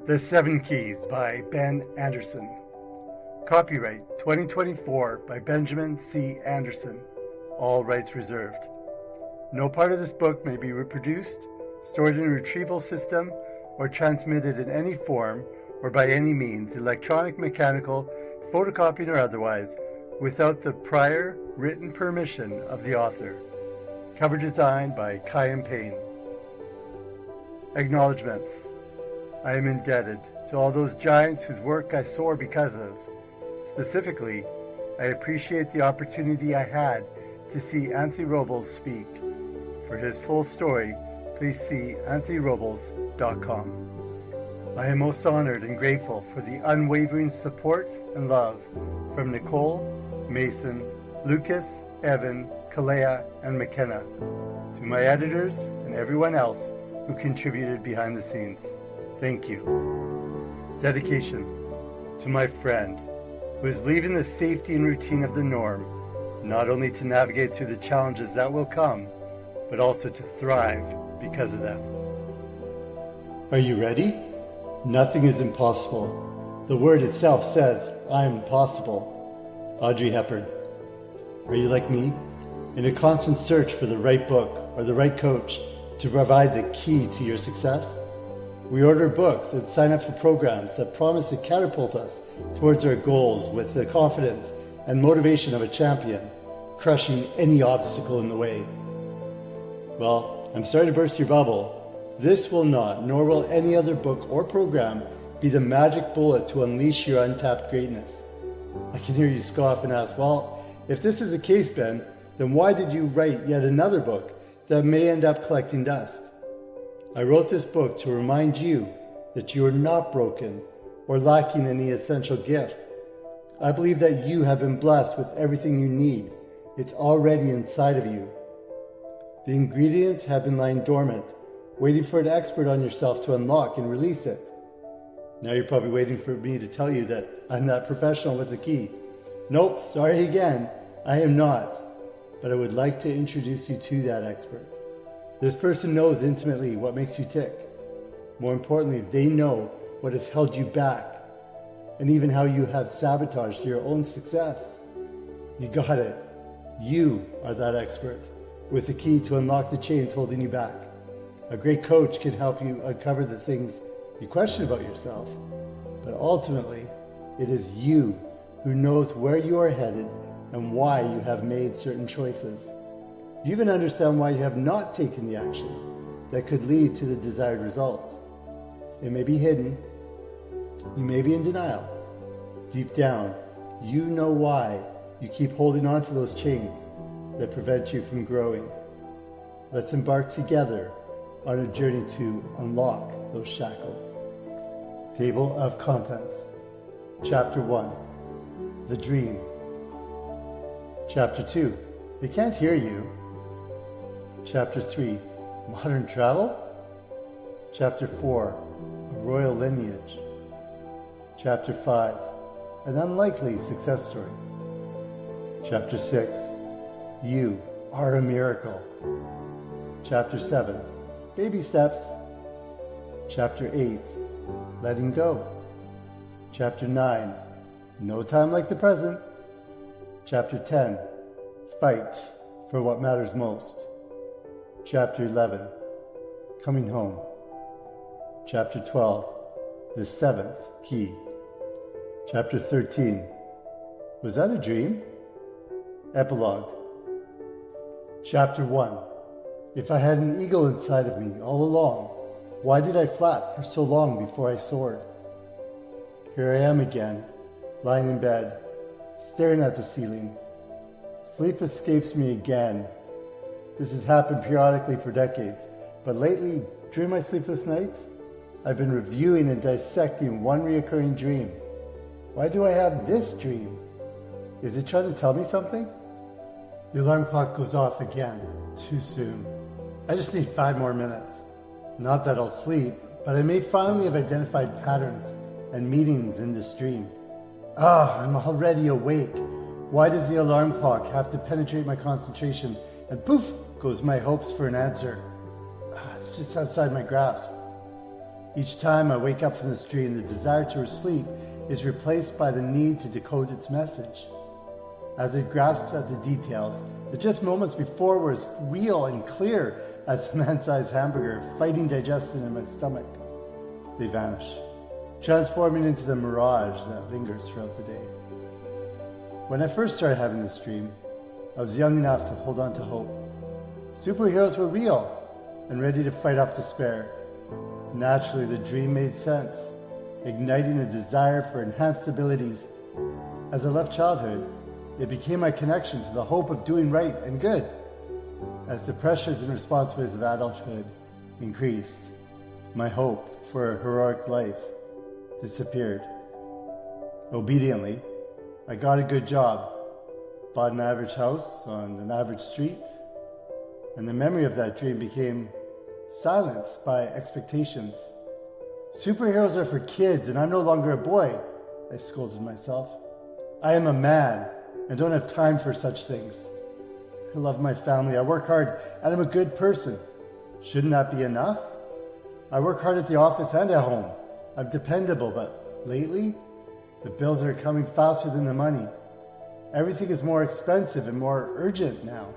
The Seven Keys by Ben Anderson. Copyright 2024 by Benjamin C. Anderson. All rights reserved. No part of this book may be reproduced, stored in a retrieval system, or transmitted in any form or by any means, electronic, mechanical, photocopying or otherwise, without the prior written permission of the author. Cover design by Kyan Payne. Acknowledgements. I am indebted to all those giants whose work I soar because of. Specifically, I appreciate the opportunity I had to see Anthony Robles speak. For his full story, please see anthonyrobles.com. I am most honored and grateful for the unwavering support and love from Nicole, Mason, Lucas, Evan, Kalea, and McKenna, to my editors and everyone else who contributed behind the scenes. Thank you. Dedication to my friend who is leaving the safety and routine of the norm, not only to navigate through the challenges that will come, but also to thrive because of them. Are you ready? Nothing is impossible. The word itself says, I am possible. Audrey Hepburn. Are you like me? In a constant search for the right book or the right coach to provide the key to your success? We order books and sign up for programs that promise to catapult us towards our goals with the confidence and motivation of a champion, crushing any obstacle in the way. Well, I'm sorry to burst your bubble. This will not, nor will any other book or program, be the magic bullet to unleash your untapped greatness. I can hear you scoff and ask, well, if this is the case, Ben, then why did you write yet another book that may end up collecting dust? I wrote this book to remind you that you are not broken or lacking any essential gift. I believe that you have been blessed with everything you need. It's already inside of you. The ingredients have been lying dormant, waiting for an expert on yourself to unlock and release it. Now you're probably waiting for me to tell you that I'm that professional with the key. Nope, sorry again, I am not. But I would like to introduce you to that expert. This person knows intimately what makes you tick. More importantly, they know what has held you back and even how you have sabotaged your own success. You got it. You are that expert with the key to unlock the chains holding you back. A great coach can help you uncover the things you question about yourself, but ultimately, it is you who knows where you are headed and why you have made certain choices. You even understand why you have not taken the action that could lead to the desired results. It may be hidden. You may be in denial. Deep down, you know why you keep holding on to those chains that prevent you from growing. Let's embark together on a journey to unlock those shackles. Table of Contents. Chapter 1. The Dream. Chapter 2. They can't hear you. Chapter 3. Modern travel. Chapter 4. A royal lineage. Chapter 5. An unlikely success story. Chapter 6. You are a miracle. Chapter 7. Baby steps. Chapter 8. Letting go. Chapter 9. No time like the present. Chapter 10. Fight for what matters most. Chapter 11. Coming home. Chapter 12. The seventh key. Chapter 13. Was that a dream? Epilogue. Chapter 1. If I had an eagle inside of me all along, why did I flap for so long before I soared? Here I am again, lying in bed, staring at the ceiling. Sleep escapes me again. This has happened periodically for decades, but lately, during my sleepless nights, I've been reviewing and dissecting one recurring dream. Why do I have this dream? Is it trying to tell me something? The alarm clock goes off again, too soon. I just need 5 more minutes. Not that I'll sleep, but I may finally have identified patterns and meanings in this dream. I'm already awake. Why does the alarm clock have to penetrate my concentration and poof goes my hopes for an answer? It's just outside my grasp. Each time I wake up from this dream, the desire to sleep is replaced by the need to decode its message. As I grasp at the details, that just moments before were as real and clear as a man-sized hamburger fighting digestion in my stomach, they vanish, transforming into the mirage that lingers throughout the day. When I first started having this dream, I was young enough to hold on to hope. Superheroes were real and ready to fight off despair. Naturally, the dream made sense, igniting a desire for enhanced abilities. As I left childhood, it became my connection to the hope of doing right and good. As the pressures and responsibilities of adulthood increased, my hope for a heroic life disappeared. Obediently, I got a good job, bought an average house on an average street, and the memory of that dream became silenced by expectations. Superheroes are for kids, and I'm no longer a boy, I scolded myself. I am a man and don't have time for such things. I love my family, I work hard, and I'm a good person. Shouldn't that be enough? I work hard at the office and at home. I'm dependable, but lately, the bills are coming faster than the money. Everything is more expensive and more urgent now.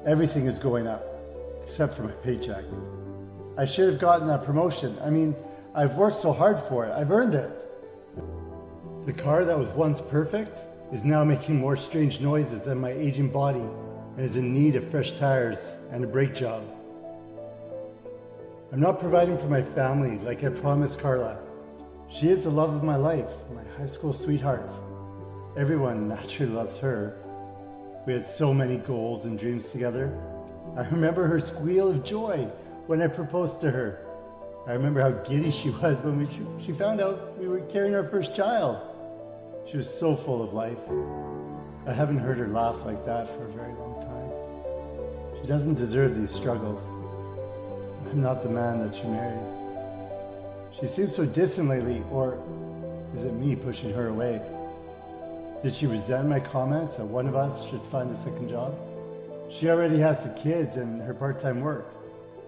Everything is going up, except for my paycheck. I should have gotten that promotion. I mean, I've worked so hard for it. I've earned it. The car that was once perfect is now making more strange noises than my aging body and is in need of fresh tires and a brake job. I'm not providing for my family like I promised Carla. She is the love of my life, my high school sweetheart. Everyone naturally loves her. We had so many goals and dreams together. I remember her squeal of joy when I proposed to her. I remember how giddy she was when she found out we were carrying our first child. She was so full of life. I haven't heard her laugh like that for a very long time. She doesn't deserve these struggles. I'm not the man that she married. She seems so distant lately, or is it me pushing her away? Did she resent my comments that one of us should find a second job? She already has the kids and her part-time work.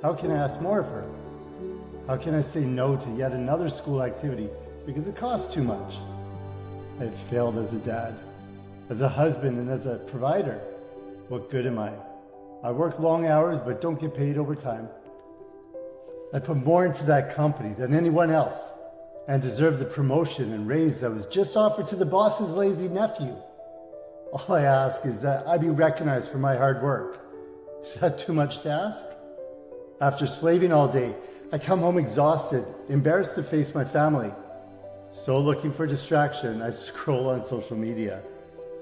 How can I ask more of her? How can I say no to yet another school activity because it costs too much? I have failed as a dad, as a husband, and as a provider. What good am I? I work long hours but don't get paid overtime. I put more into that company than anyone else and deserve the promotion and raise that was just offered to the boss's lazy nephew. All I ask is that I be recognized for my hard work. Is that too much to ask? After slaving all day, I come home exhausted, embarrassed to face my family. So looking for distraction, I scroll on social media,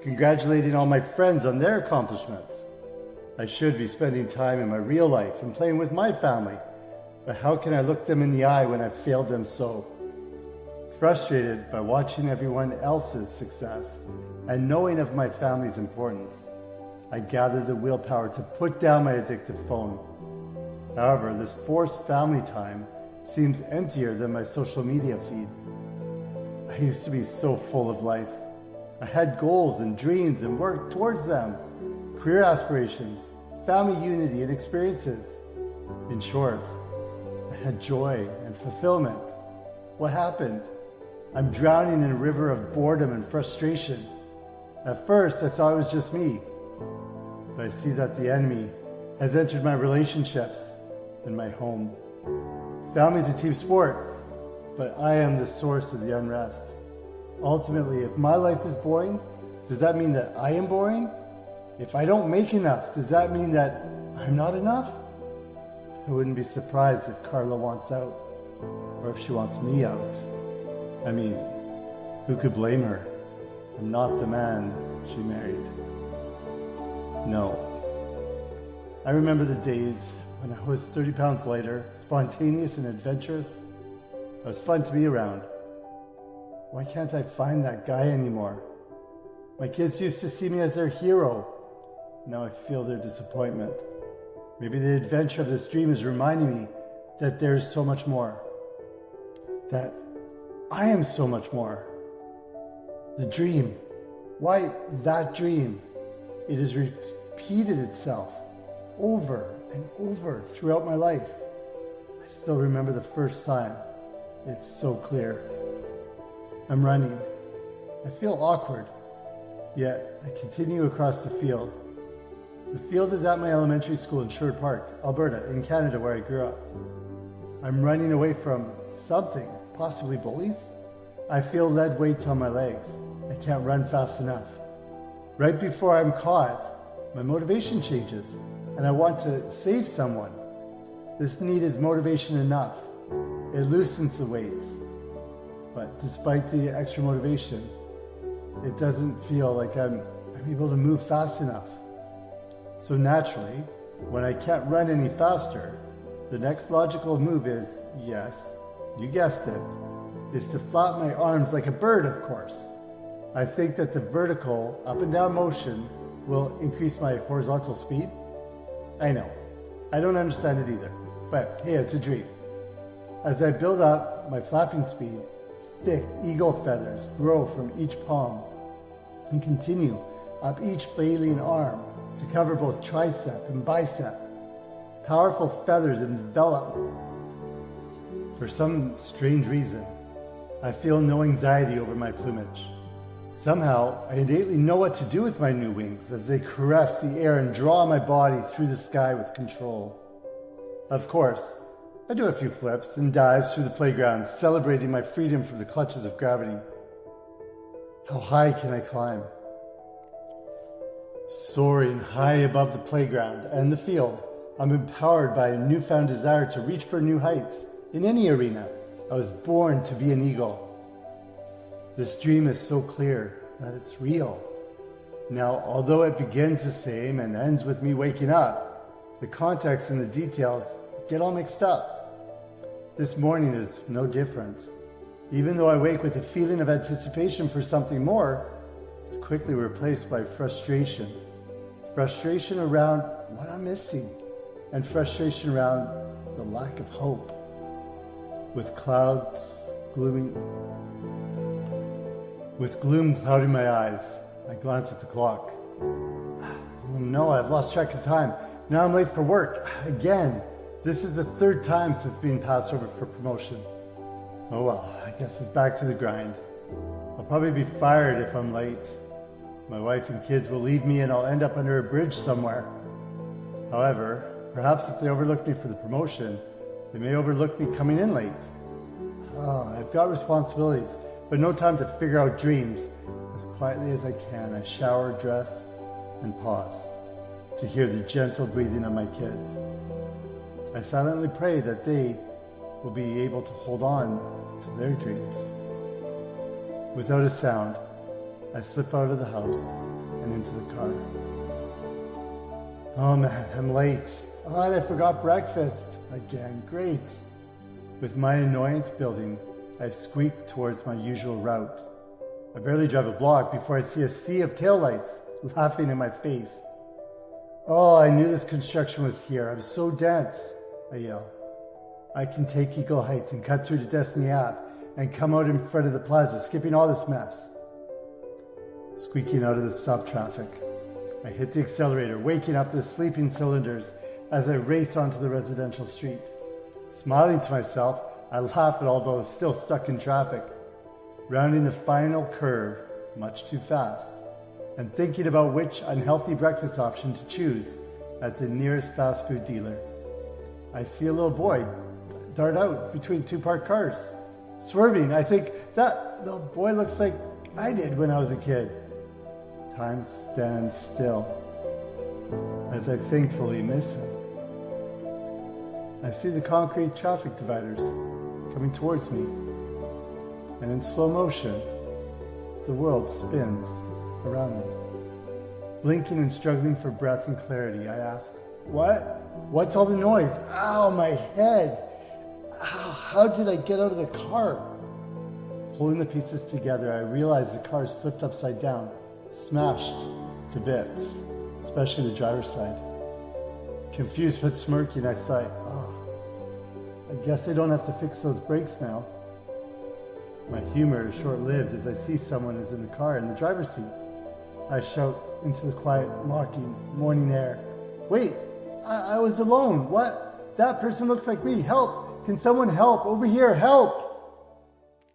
congratulating all my friends on their accomplishments. I should be spending time in my real life and playing with my family, but how can I look them in the eye when I've failed them so? Frustrated by watching everyone else's success and knowing of my family's importance, I gather the willpower to put down my addictive phone. However, this forced family time seems emptier than my social media feed. I used to be so full of life. I had goals and dreams and worked towards them, career aspirations, family unity and experiences. In short, I had joy and fulfillment. What happened? I'm drowning in a river of boredom and frustration. At first, I thought it was just me, but I see that the enemy has entered my relationships and my home. Family is a team sport, but I am the source of the unrest. Ultimately, if my life is boring, does that mean that I am boring? If I don't make enough, does that mean that I'm not enough? I wouldn't be surprised if Carla wants out, or if she wants me out. I mean, who could blame her? I'm not the man she married. No. I remember the days when I was 30 pounds lighter, spontaneous and adventurous. I was fun to be around. Why can't I find that guy anymore? My kids used to see me as their hero. Now I feel their disappointment. Maybe the adventure of this dream is reminding me that there's so much more. That I am so much more. The dream. Why that dream? It has repeated itself over and over throughout my life. I still remember the first time. It's so clear. I'm running. I feel awkward, yet I continue across the field. The field is at my elementary school in Sherwood Park, Alberta, in Canada, where I grew up. I'm running away from something, possibly bullies. I feel lead weights on my legs. I can't run fast enough. Right before I'm caught, my motivation changes, and I want to save someone. This need is motivation enough. It loosens the weights. But despite the extra motivation, it doesn't feel like I'm able to move fast enough. So naturally, when I can't run any faster, the next logical move is, yes, you guessed it, is to flap my arms like a bird, of course. I think that the vertical up and down motion will increase my horizontal speed. I know, I don't understand it either, but hey, it's a dream. As I build up my flapping speed, thick eagle feathers grow from each palm and continue up each flailing arm to cover both tricep and bicep. Powerful feathers envelop. For some strange reason, I feel no anxiety over my plumage. Somehow, I innately know what to do with my new wings as they caress the air and draw my body through the sky with control. Of course, I do a few flips and dives through the playground, celebrating my freedom from the clutches of gravity. How high can I climb? Soaring high above the playground and the field, I'm empowered by a newfound desire to reach for new heights. In any arena, I was born to be an eagle. This dream is so clear that it's real. Now, although it begins the same and ends with me waking up, the context and the details get all mixed up. This morning is no different. Even though I wake with a feeling of anticipation for something more, it's quickly replaced by frustration. Frustration around what I'm missing, and frustration around the lack of hope. With gloom clouding my eyes, I glance at the clock. Oh no, I've lost track of time. Now I'm late for work. Again. This is the third time since being passed over for promotion. Oh well, I guess it's back to the grind. I'll probably be fired if I'm late. My wife and kids will leave me and I'll end up under a bridge somewhere. However, perhaps if they overlook me for the promotion, they may overlook me coming in late. I've got responsibilities, but no time to figure out dreams. As quietly as I can, I shower, dress, and pause to hear the gentle breathing of my kids. I silently pray that they will be able to hold on to their dreams. Without a sound, I slip out of the house and into the car. Oh man, I'm late. Oh, and I forgot breakfast. Again, great. With my annoyance building, I squeak towards my usual route. I barely drive a block before I see a sea of taillights laughing in my face. Oh, I knew this construction was here. I'm so dense, I yell. I can take Eagle Heights and cut through to Destiny Ave and come out in front of the plaza, skipping all this mess. Squeaking out of the stop traffic, I hit the accelerator, waking up the sleeping cylinders as I race onto the residential street. Smiling to myself, I laugh at all those still stuck in traffic, rounding the final curve much too fast, and thinking about which unhealthy breakfast option to choose at the nearest fast food dealer. I see a little boy dart out between two parked cars. Swerving, I think, that little boy looks like I did when I was a kid. Time stands still as I thankfully miss him. I see the concrete traffic dividers coming towards me, and in slow motion, the world spins around me. Blinking and struggling for breath and clarity, I ask, "What? What's all the noise? Ow, my head! Ow, how did I get out of the car?" Pulling the pieces together, I realize the car is flipped upside down, smashed to bits, especially the driver's side. Confused but smirking, I sigh, I guess I don't have to fix those brakes now. My humor is short-lived as I see someone is in the car in the driver's seat. I shout into the quiet, mocking morning air, "Wait, I was alone. What? That person looks like me. Help! Can someone help? Over here, help!